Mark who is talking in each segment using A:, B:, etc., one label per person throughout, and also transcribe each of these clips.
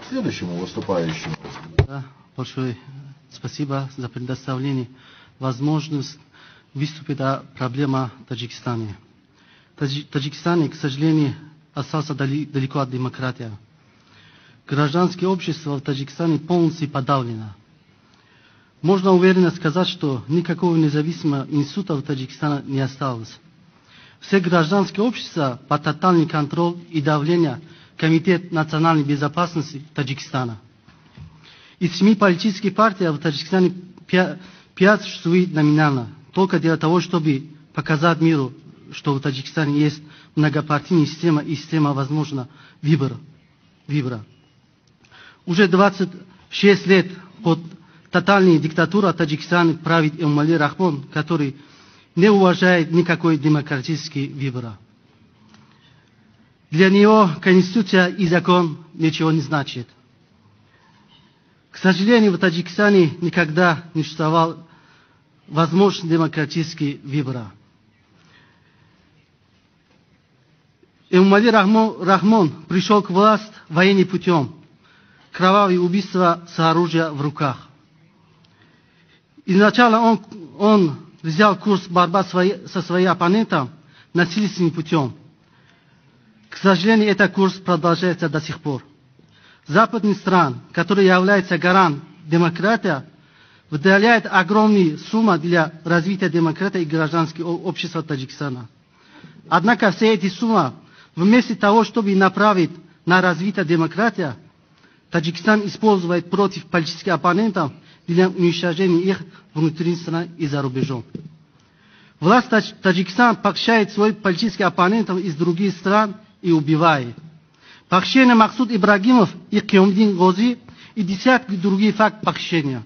A: К следующему выступающему.
B: Да, большое спасибо за предоставление возможность выступить о проблеме Таджикистана. Таджикистан, к сожалению, остался далеко от демократии. Гражданское общество в Таджикистане полностью подавлено. Можно уверенно сказать, что никакого независимого института в Таджикистане не осталось. Все гражданские общества под тотальный контроль и давление Комитет национальной безопасности Таджикистана. Из 7 политических партий в Таджикистане 5 существует номинально, только для того, чтобы показать миру, что в Таджикистане есть многопартийная система и система возможного выбора. Уже 26 лет под тотальной диктатурой Таджикистана правит Эмомали Рахмон, который не уважает никакой демократический выбор. Для него конституция и закон ничего не значит. К сожалению, в Таджикистане никогда не существовал возможный демократический выбор. Эмомали Рахмон пришел к власти военным путем. Кровавые убийства с оружием в руках. Изначально он взял курс борьбы со своим оппонентом насильственным путем. К сожалению, этот курс продолжается до сих пор. Западные страны, которые являются гарантом демократии, выделяют огромные суммы для развития демократии и гражданского общества Таджикистана. Однако все эти суммы, вместо того, чтобы направить на развитие демократии, Таджикистан использует против политических оппонентов для уничтожения их внутри страны и за рубежом. Власть Таджикистана похищает своих политических оппонентов из других стран и убивает. Похищение Максуд Ибрагимов и Киомдин Гози и десятки других фактов похищения.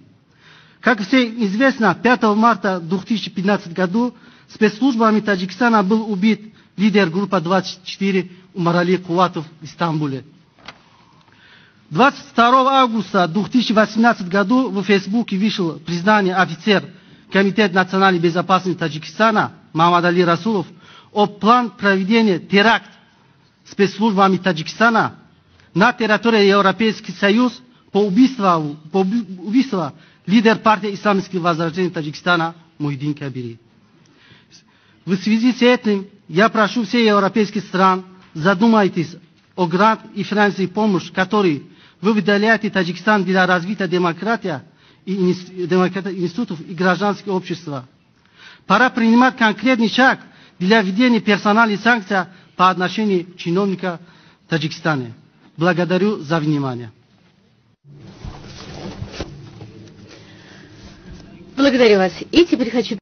B: Как всем известно, 5 марта 2015 года спецслужбами Таджикистана был убит лидер группы 24 Умарали Куватов в Стамбуле. 22 августа 2018 года в Фейсбуке вышел признание офицер Комитета национальной безопасности Таджикистана Мамад Али Расулов о плане проведения теракта спецслужбами Таджикистана на территории Европейского Союза по убийству лидера партии Исламского возрождения Таджикистана Мухиддин Кабири. В связи с этим я прошу все европейские страны, задумайтесь о грант и финансовой помощи, которые вы выделяете Таджикистан для развития демократии и институтов и гражданского общества. Пора принимать конкретный шаг для введения персональных санкций по отношению к чиновникам Таджикистана. Благодарю за внимание.
C: Благодарю вас. И теперь хочу